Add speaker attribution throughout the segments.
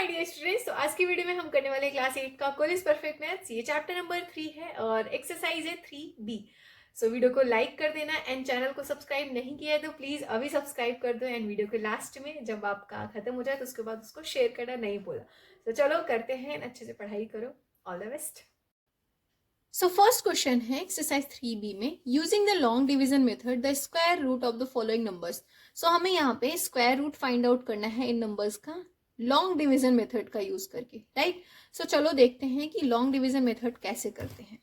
Speaker 1: My dear students, तो आज की वीडियो में हम करने वाले क्लास 8 का कॉलेज परफेक्ट मैथ्स। ये चैप्टर नंबर 3 है और एक्सरसाइज है 3B। सो वीडियो को लाइक कर देना एंड चैनल को सब्सक्राइब नहीं किया है तो प्लीज अभी सब्सक्राइब कर दो एंड वीडियो के लास्ट में जब आपका खत्म हो जाए तो उसके बाद उसको शेयर करना नहीं भूला। तो चलो करते हैं, अच्छे से पढ़ाई करो। All the best. So first question है एक्सरसाइज 3B में, using the long division method the square root of the following numbers. So हमें यहाँ पे स्क्वायर रूट फाइंड आउट करना है इन नंबर्स का लॉन्ग डिवीजन मेथड का यूज करके, राइट। सो चलो देखते हैं कि लॉन्ग डिवीजन मेथड कैसे करते हैं।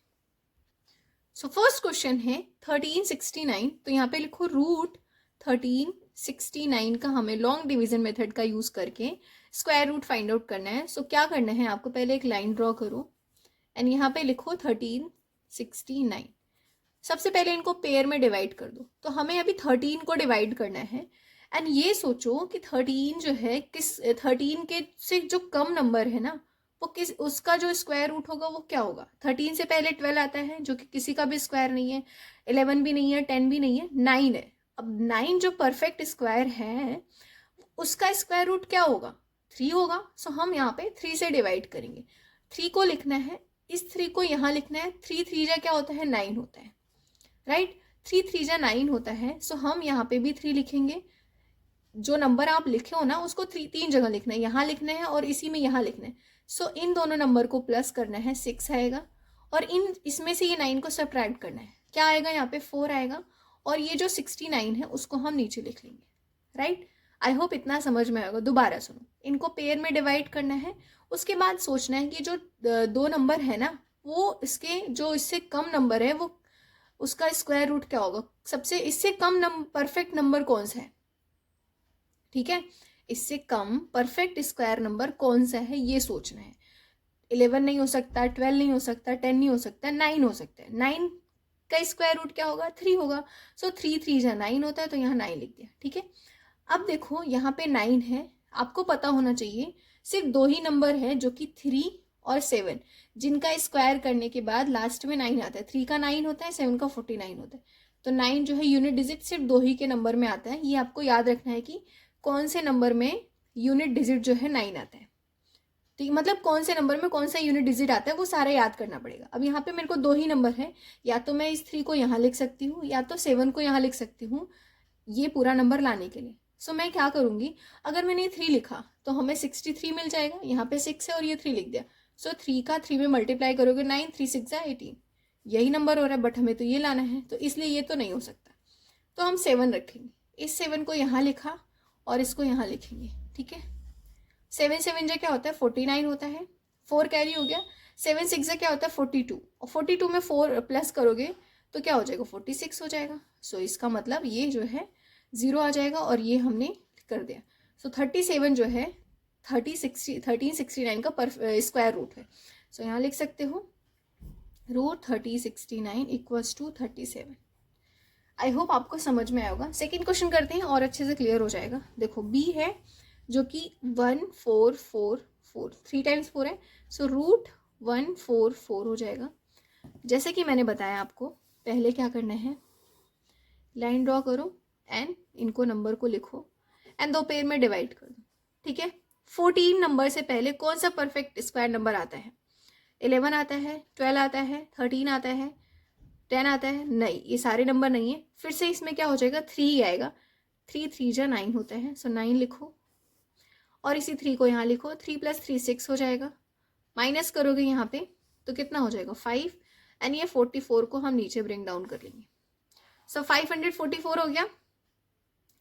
Speaker 1: सो फर्स्ट क्वेश्चन है 1369, तो यहाँ पे लिखो रूट 1369 का हमें लॉन्ग डिवीजन मेथड का यूज करके स्क्वायर रूट फाइंड आउट करना है। सो क्या करना है, आपको पहले एक लाइन ड्रॉ करो एंड यहाँ पे लिखो 1369। सबसे पहले इनको पेयर में डिवाइड कर दो। तो हमें अभी 13 को डिवाइड करना है एंड ये सोचो कि 13 जो है किस 13 के से जो कम नंबर है ना वो किस उसका जो स्क्वायर रूट होगा वो क्या होगा। 13 से पहले 12 आता है जो कि किसी का भी स्क्वायर नहीं है, 11 भी नहीं है, 10 भी नहीं है, 9 है। अब 9 जो परफेक्ट स्क्वायर है उसका स्क्वायर रूट क्या होगा, 3 होगा। सो हम यहाँ पे 3 से डिवाइड करेंगे। 3 को लिखना है, इस 3 को यहाँ लिखना है। 3 3 जा क्या होता है, 9 होता है, राइट। 3 3 जा 9 होता है। सो हम यहाँ पे भी 3 लिखेंगे। जो नंबर आप लिखे हो ना उसको 3 जगह लिखना है, यहाँ लिखना है और इसी में यहाँ लिखना है। सो इन दोनों नंबर को प्लस करना है, 6 आएगा। और इसमें से ये 9 को सब्ट्रैक्ट करना है, क्या आएगा यहाँ पे, 4 आएगा। और ये जो 69 है उसको हम नीचे लिख लेंगे, राइट। आई होप इतना समझ में आएगा। दोबारा सुनो, इनको पेयर में डिवाइड करना है। उसके बाद सोचना है कि जो दो नंबर है ना वो इसके जो इससे कम नंबर है वो उसका स्क्वायर रूट क्या होगा। सबसे इससे कम परफेक्ट नंबर कौन सा है, ठीक है। इससे कम परफेक्ट स्क्वायर नंबर कौन सा है ये सोचना है। 11 नहीं हो सकता, 12 नहीं हो सकता, 10 नहीं हो सकता, 9 हो सकता है। 9 का स्क्वायर रूट क्या होगा, 3 होगा। सो 3 3 जा 9 होता है, तो यहाँ 9 लिख दिया, ठीक है। अब देखो यहाँ पे 9 है, आपको पता होना चाहिए सिर्फ दो ही नंबर है जो कि 3 और 7, जिनका स्क्वायर करने के बाद लास्ट में 9 आता है। 3 का 9 होता है, 7 का 49 होता है। तो 9 जो है यूनिट डिजिट सिर्फ दो ही के नंबर में आता है। ये आपको याद रखना है कि कौन से नंबर में यूनिट डिजिट जो है 9 आता है, ठीक। मतलब कौन से नंबर में कौन सा यूनिट डिजिट आता है वो सारा याद करना पड़ेगा। अब यहाँ पे मेरे को दो ही नंबर है, या तो मैं इस 3 को यहाँ लिख सकती हूँ या तो 7 को यहाँ लिख सकती हूँ ये पूरा नंबर लाने के लिए। सो मैं क्या करूँगी, अगर मैंने 3 लिखा तो हमें 63 मिल जाएगा। यहाँ पे 6 है और ये 3 लिख दिया। सो 3 का 3 में मल्टीप्लाई करोगे 9, 3 6 18, यही नंबर हो रहा है। बट हमें तो ये लाना है तो इसलिए ये तो नहीं हो सकता। तो हम 7 रखेंगे। इस 7 को यहाँ लिखा और इसको यहाँ लिखेंगे, ठीक है। 7 7 जा क्या होता है, 49 होता है। 4 कैरी हो गया। 7 6 जा क्या होता है, 42। और 42 में 4 प्लस करोगे तो क्या हो जाएगा, 46 हो जाएगा। सो इसका मतलब ये जो है 0 आ जाएगा और ये हमने कर दिया। सो 37 जो है 1369 का स्क्वायर रूट है। सो यहाँ लिख सकते हो root 1369 equals to 37। I hope आपको समझ में आएगा। सेकेंड क्वेश्चन करते हैं और अच्छे से क्लियर हो जाएगा। देखो बी है जो कि 1444, 3 टाइम्स 4 है। सो रूट 144 हो जाएगा। जैसे कि मैंने बताया आपको, पहले क्या करना है, लाइन ड्रॉ करो एंड इनको नंबर को लिखो एंड दो पेयर में डिवाइड कर दो, ठीक है। 14 नंबर से पहले कौन सा परफेक्ट स्क्वायर नंबर आता है, 11 आता है, 12 आता है, 13 आता है, 10 आता है, नहीं, ये सारे नंबर नहीं है। फिर से इसमें क्या हो जाएगा, 3 आएगा। 3 3 जा 9 होता है। सो 9 लिखो और इसी 3 को यहाँ लिखो। 3 + 3 6 हो जाएगा। माइनस करोगे यहाँ पे तो कितना हो जाएगा, 5। एंड ये 44 को हम नीचे ब्रिंग डाउन कर लेंगे। सो 544 हो गया।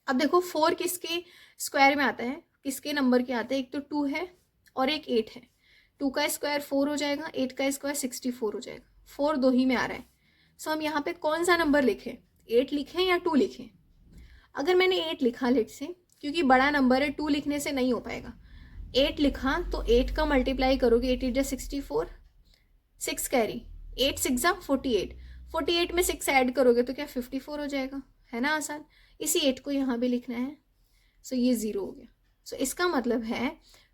Speaker 1: अब देखो 4 किसके स्क्वायर में आता है, किसके नंबर के आते हैं, एक तो 2 है और एक 8 है। 2 का स्क्वायर 4 हो जाएगा, 8 का स्क्वायर 64 हो जाएगा। 4 दो ही में आ रहा है। सो हम यहाँ पे कौन सा नंबर लिखें, 8 लिखें या 2 लिखें। अगर मैंने 8 लिखा लेट से, क्योंकि बड़ा नंबर है 2 लिखने से नहीं हो पाएगा। 8 लिखा तो 8 का मल्टीप्लाई करोगे, 8 8 जा 64, 6 कैरी, 8 6 जा 48, 48 में 6 ऐड करोगे तो क्या 54 हो जाएगा, है ना आसान। इसी 8 को यहाँ भी लिखना है। सो ये 0 हो गया। सो इसका मतलब है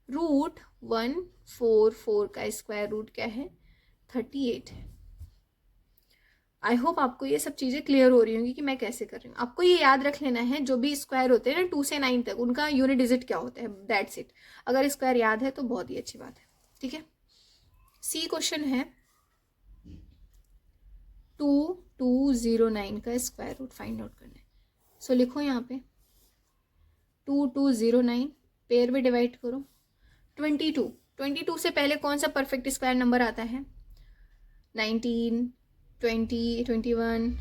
Speaker 1: रूट 144 का स्क्वायर रूट क्या है, 38 है। आई होप आपको ये सब चीज़ें क्लियर हो रही होंगी कि मैं कैसे कर रही हूँ। आपको ये याद रख लेना है जो भी स्क्वायर होते हैं ना 2 से 9 तक, उनका यूनिट डिजिट क्या होता है, दैट्स इट। अगर स्क्वायर याद है तो बहुत ही अच्छी बात है, ठीक है। सी क्वेश्चन है 2209 का स्क्वायर रूट फाइंड आउट करना है। सो लिखो यहाँ पे 2209 पेयर में डिवाइड करो 22 से पहले कौन सा परफेक्ट स्क्वायर नंबर आता है, 19, 20, 21,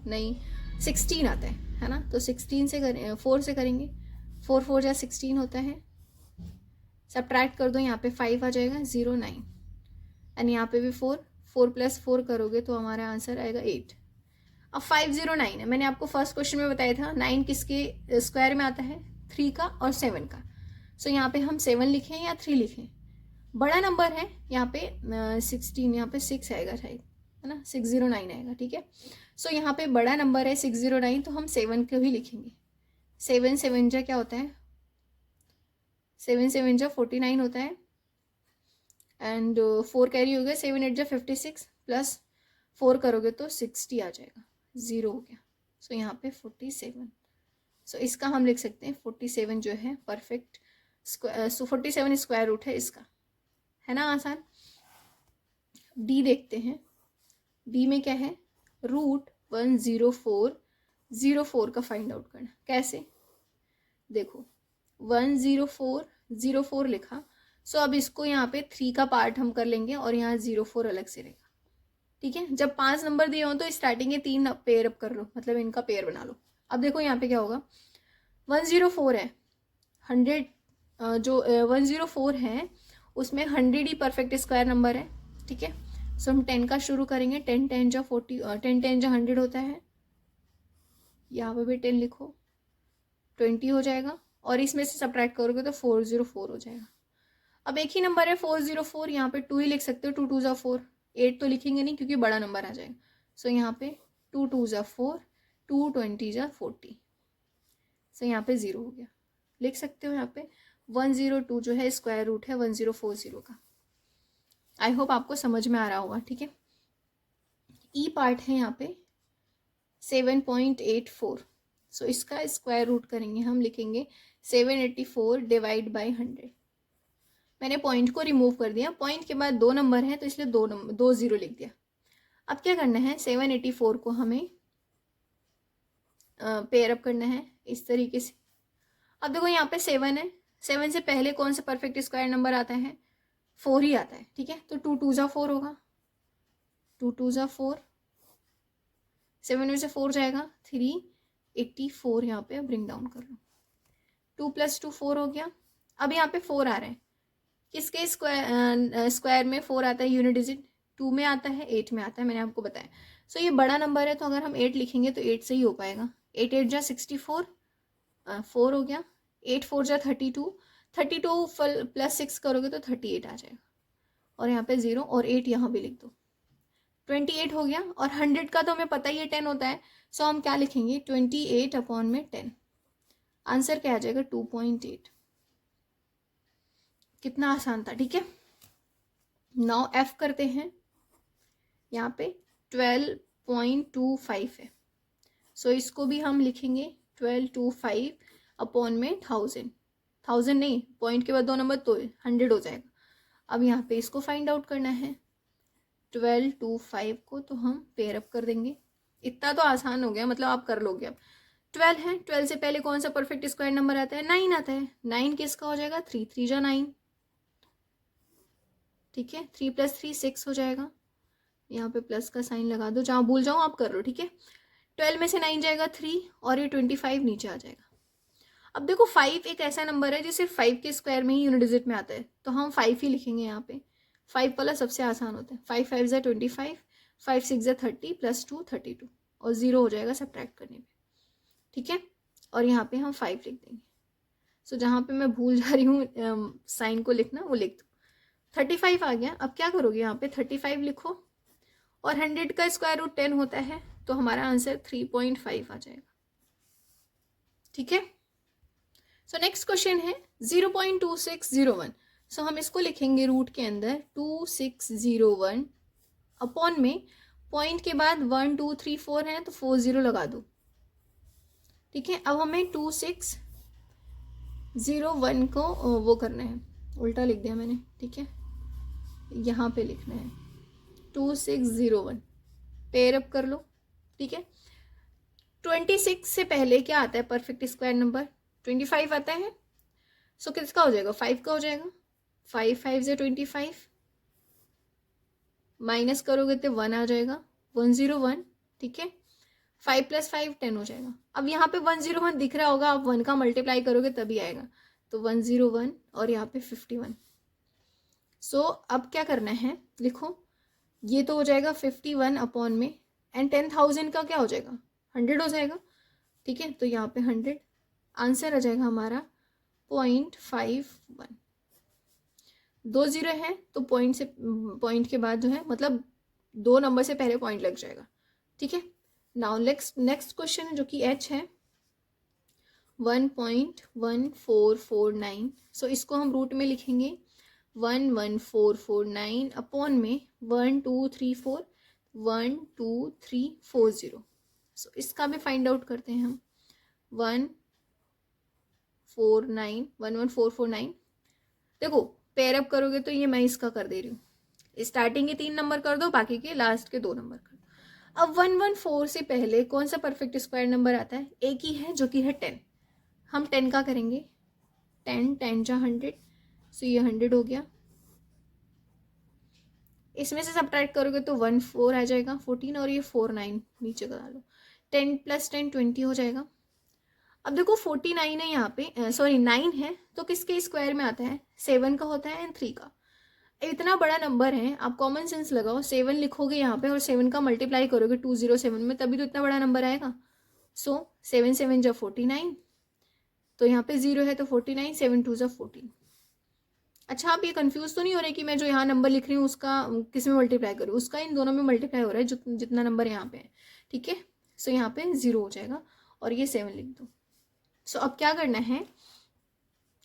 Speaker 1: नहीं 16 आता है ना। तो 16 से करें, 4 से करेंगे, 4 4 जा 16 होता है। सब्ट्रैक्ट कर दो, यहाँ पे 5 आ जाएगा, 0 9, एंड यहाँ पे भी 4 4 + 4 करोगे तो हमारा आंसर आएगा 8। अब 509 है, मैंने आपको फर्स्ट क्वेश्चन में बताया था 9 किसके स्क्वायर में आता है, 3 का और 7 का। सो यहाँ पे हम 7 लिखें या 3 लिखें, बड़ा नंबर है यहाँ पे 16, यहाँ पे 6 आएगा शायद, है ना, 609 आएगा, ठीक है। सो यहाँ पे बड़ा नंबर है 609, तो हम 7 को ही लिखेंगे। 7 7 जा क्या होता है, 7 7 जा 49 होता है, एंड 4 कैरी हो गया, 7 8 जा 56 प्लस 4 करोगे तो 60 आ जाएगा, 0 हो गया। सो यहाँ पे 47। सो इसका हम लिख सकते हैं 47 जो है परफेक्ट स्क्वायर, सो 47 स्क्वायर रूट है इसका, है ना आसान। डी देखते हैं, डी में क्या है, रूट 10404 का फाइंड आउट करना। कैसे, देखो 10404 लिखा, सो अब इसको यहाँ पे 3 का पार्ट हम कर लेंगे और यहाँ 04 अलग से रहेगा, ठीक है। जब 5 नंबर दिए हों तो स्टार्टिंग के 3 पेयर अप कर लो, मतलब इनका पेयर बना लो। अब देखो यहाँ पे क्या होगा, 104 है, 100 जो 104 है उसमें 100 ही परफेक्ट स्क्वायर नंबर है, ठीक है। सो हम 10 का शुरू करेंगे, 10 10 जा 40, 10 10 जा 100 होता है, यहाँ पे भी 10 लिखो, 20 हो जाएगा, और इसमें से सब्ट्रैक्ट करोगे तो 404 हो जाएगा। अब एक ही नंबर है 404, यहाँ पे 2 ही लिख सकते हो, 2 2 जा 4, 8 तो लिखेंगे नहीं क्योंकि बड़ा नंबर आ जाएगा। सो यहाँ पे 2 2 जा 4, 2 20 जा 40, सो यहाँ पे 0 हो गया, लिख सकते हो। यहाँ पे 102 जो है स्क्वायर रूट है 1040 का। आई होप आपको समझ में आ रहा होगा, ठीक है। ई पार्ट है यहाँ पे 7.84, सो इसका स्क्वायर रूट करेंगे, हम लिखेंगे 784 डिवाइड बाई 100। मैंने पॉइंट को रिमूव कर दिया, पॉइंट के बाद 2 नंबर है तो इसलिए 2 0 लिख दिया। अब क्या करना है, 784 को हमें पेयर अप करना है इस तरीके से। अब देखो यहाँ पे 7 है, 7 से पहले कौन सा परफेक्ट स्क्वायर नंबर आता है, 4 ही आता है, ठीक है। तो 2 2 जा 4 होगा, 2 2 जा 4, 7 में से 4 जाएगा, 384 यहाँ पे ब्रिंग डाउन कर लो, 2 + 2 4 हो गया। अब यहाँ पे 4 आ रहा है, किसके स्क्वायर में 4 आता है यूनिट डिजिट, 2 में आता है, 8 में आता है, मैंने आपको बताया। सो ये बड़ा नंबर है तो अगर हम 8 लिखेंगे तो 8 से ही हो पाएगा, 8 8 जा 64, 4 हो गया, 8 4 जा 32, 32 + 6 करोगे तो 38 आ जाएगा, और यहाँ पे 0 और 8 यहाँ भी लिख दो, 28 हो गया। और 100 का तो हमें पता ही है 10 होता है, सो हम क्या लिखेंगे 28/10, आंसर क्या आ जाएगा 2.8। कितना आसान था, ठीक है। नाउ एफ करते हैं, यहाँ पे 12.25 है, सो इसको भी हम लिखेंगे 1225/1000, 1000 नहीं, पॉइंट के बाद 2 नंबर तो 100 हो जाएगा। अब यहाँ पे इसको फाइंड आउट करना है, 1225 को तो हम पेयर अप कर देंगे, इतना तो आसान हो गया, मतलब आप कर लोगे। अब 12 है, 12 से पहले कौन सा परफेक्ट स्क्वायर नंबर आता है, 9 आता है, 9 किसका हो जाएगा, 3 3 जा 9, ठीक है। 3 + 3 6 हो जाएगा, यहाँ पे प्लस का साइन लगा दो, जहाँ भूल जाओ आप कर लो, ठीक है। 12 में से 9 जाएगा 3, और ये 25 नीचे आ जाएगा। अब देखो 5 एक ऐसा नंबर है जो सिर्फ 5 के स्क्वायर में ही यूनिट डिजिट में आता है, तो हम 5 ही लिखेंगे यहाँ पे, 5 वाला सबसे आसान होता है, 5 5 जा 25, 5 6 जा 30 + 2 32, और 0 हो जाएगा सब्ट्रैक्ट करने पे, ठीक है। और यहाँ पे हम 5 लिख देंगे। सो जहाँ पे मैं भूल जा रही हूँ साइन को लिखना, वो लिख दो, 35 आ गया। अब क्या करोगे, यहाँ पे 35 लिखो, और 100 का स्क्वायर रूट 10 होता है, तो हमारा आंसर 3.5 आ जाएगा, ठीक है। सो नेक्स्ट क्वेश्चन है 0.2601, सो हम इसको लिखेंगे रूट के अंदर 2601 अपॉन में पॉइंट के बाद 1 2 3 4 है तो 4 0 लगा दो, ठीक है। अब हमें 2 6 0 1 को वो करना है, उल्टा लिख दिया मैंने, ठीक है, यहाँ पे लिखना है 2 6 0 1, पेयर अप कर लो, ठीक है। 26 से पहले क्या आता है परफेक्ट स्क्वायर नंबर, 25 आता है। सो किसका हो जाएगा, 5 का हो जाएगा। 5 5 से 25, माइनस करोगे तो 1 आ जाएगा, 101, ठीक है। 5 + 5 10 हो जाएगा। अब यहाँ पे 101 दिख रहा होगा, आप 1 का मल्टीप्लाई करोगे तभी आएगा, तो 101 और यहाँ पे 51। सो अब क्या करना है, लिखो, ये तो हो जाएगा 51 अपॉन में, एंड 10,000 का क्या हो जाएगा, 100 हो जाएगा, ठीक है। तो यहाँ पे 100 आंसर आ जाएगा हमारा 0.51। 2 0 है तो पॉइंट के बाद जो है, मतलब 2 नंबर से पहले पॉइंट लग जाएगा, ठीक है। नाउ नेक्स्ट क्वेश्चन है जो कि H है 1.1449। सो इसको हम रूट में लिखेंगे 11449 अपॉन में 1 2 3 4 1 2 3 4 0। सो इसका भी फाइंड आउट करते हैं हम, 11449। देखो पेयर अप करोगे तो ये मैं इसका कर दे रही हूँ, स्टार्टिंग के 3 नंबर कर दो, बाकी के लास्ट के 2 नंबर कर दो। अब 114 से पहले कौन सा परफेक्ट स्क्वायर नंबर आता है, एक ही है जो कि है 10। हम 10 का करेंगे, 10 10 जा 100, सो ये 100 हो गया। इसमें से सब्ट्रैक्ट करोगे तो 1 4 आ जाएगा, 14, और ये 4 9 नीचे करा लो, 10 + 10 20 हो जाएगा। अब देखो 49 है यहाँ पे, सॉरी 9 है, तो किसके स्क्वायर में आता है, 7 का होता है एंड 3 का। इतना बड़ा नंबर है, आप कॉमन सेंस लगाओ, 7 लिखोगे यहाँ पे और 7 का मल्टीप्लाई करोगे 207 में, तभी तो इतना बड़ा नंबर आएगा। सो 7 7 जा 49, तो यहाँ पे 0 है तो 49, 7 2 जा 14। अच्छा, आप ये कंफ्यूज तो नहीं हो रहे कि मैं जो यहाँ नंबर लिख रही हूँ उसका किस में मल्टीप्लाई करूँ, उसका इन दोनों में मल्टीप्लाई हो रहा है, जितना नंबर यहाँ पे है, ठीक है। सो यहाँ पे 0 हो जाएगा और ये 7 लिख दो। सो अब क्या करना है,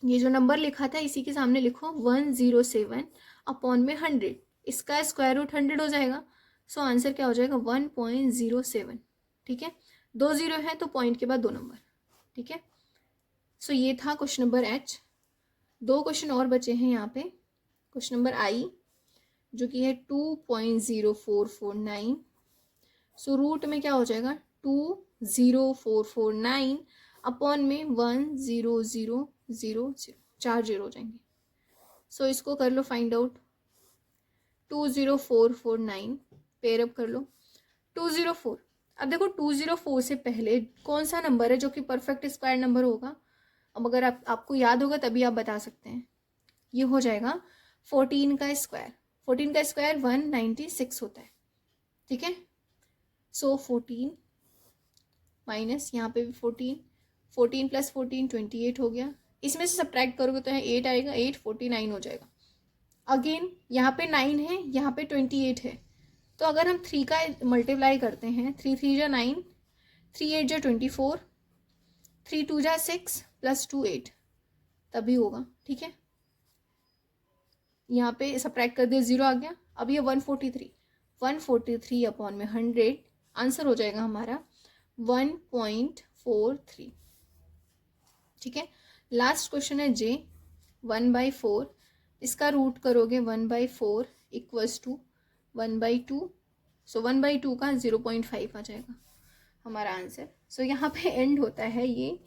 Speaker 1: ये जो नंबर लिखा था इसी के सामने लिखो 107 अपॉन में 100, इसका स्क्वायर रूट 100 हो जाएगा। सो आंसर क्या हो जाएगा 1.07, ठीक है। 2 0 है तो पॉइंट के बाद 2 नंबर, ठीक है। सो ये था क्वेश्चन नंबर H। 2 क्वेश्चन और बचे हैं यहाँ पे, क्वेश्चन नंबर I जो कि है 2.0449। सो रूट में क्या हो जाएगा 20449 अपॉन में 10000, 4 0 हो जाएंगे। सो इसको कर लो फाइंड आउट, 20449 पेयर अप कर लो 204। अब देखो 204 से पहले कौन सा नंबर है जो कि परफेक्ट स्क्वायर नंबर होगा। अब अगर आपको याद होगा तभी आप बता सकते हैं, ये हो जाएगा 14 का स्क्वायर। 14 का स्क्वायर 196 होता है, ठीक है। सो 14 माइनस यहाँ पे भी 14 + 14 28 हो गया। इसमें से सब्ट्रैक्ट करोगे तो यहाँ 8 आएगा, 8 49 हो जाएगा। अगेन यहाँ पे 9 है, यहाँ पे 28 है, तो अगर हम 3 का मल्टीप्लाई करते हैं, 3 3 जा 9, 3 8 जा 24, 3 2 जा 6 + 2 8, तभी होगा, ठीक है। यहाँ पे सब्ट्रैक्ट कर दिया 0 आ गया। अब ये 143 अपॉन में 100, आंसर हो जाएगा हमारा 1.43, ठीक है। लास्ट क्वेश्चन है J 1/4, इसका रूट करोगे 1/4 इक्वल्स टू 1/2। सो 1/2 का 0.5 आ जाएगा हमारा आंसर। सो यहाँ पे एंड होता है ये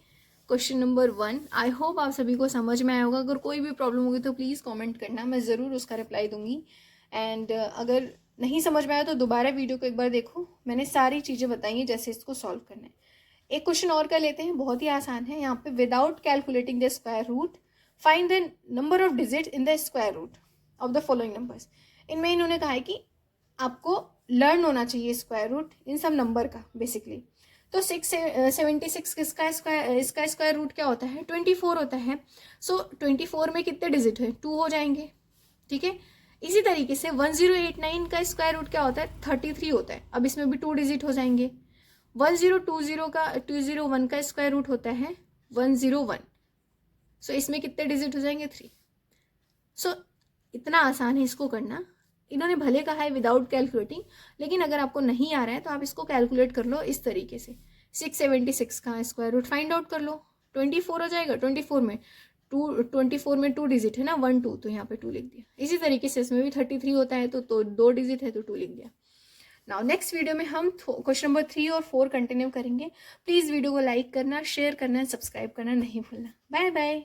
Speaker 1: क्वेश्चन नंबर 1। आई होप आप सभी को समझ में आया होगा। अगर कोई भी प्रॉब्लम होगी तो प्लीज़ कमेंट करना, मैं ज़रूर उसका रिप्लाई दूंगी। एंड अगर नहीं समझ में आया तो दोबारा वीडियो को एक बार देखो, मैंने सारी चीज़ें बताई हैं जैसे इसको सॉल्व करना है। एक क्वेश्चन और कर लेते हैं, बहुत ही आसान है। यहाँ पे without calculating the square root find the number of digit in the square root of the following numbers. इनमें इन्होंने कहा है कि आपको लर्न होना चाहिए स्क्वायर रूट इन सब नंबर का बेसिकली। तो 676 इसका स्क्वायर रूट क्या होता है, 24 होता है। सो 24 में कितने डिजिट है, 2 हो जाएंगे, ठीक है। इसी तरीके से 1089 का स्क्वायर रूट क्या होता है, 33 होता है। अब इसमें भी 2 डिजिट हो जाएंगे। 201 का स्क्वायर रूट होता है 101। सो इसमें कितने डिजिट हो जाएंगे, 3। सो इतना आसान है इसको करना। इन्होंने भले कहा है विदाउट कैलकुलेटिंग, लेकिन अगर आपको नहीं आ रहा है तो आप इसको कैलकुलेट कर लो इस तरीके से। 676 का स्क्वायर रूट फाइंड आउट कर लो, 24 हो जाएगा। 24 में 2 डिजिट है ना, 1 2, तो यहाँ पे 2 लिख दिया। इसी तरीके से इसमें भी 33 होता है तो 2 डिजिट है तो 2 लिख दिया। नाउ नेक्स्ट वीडियो में हम क्वेश्चन नंबर 3 और 4 कंटिन्यू करेंगे। प्लीज़ वीडियो को लाइक करना, शेयर करना, सब्सक्राइब करना नहीं भूलना। Bye bye.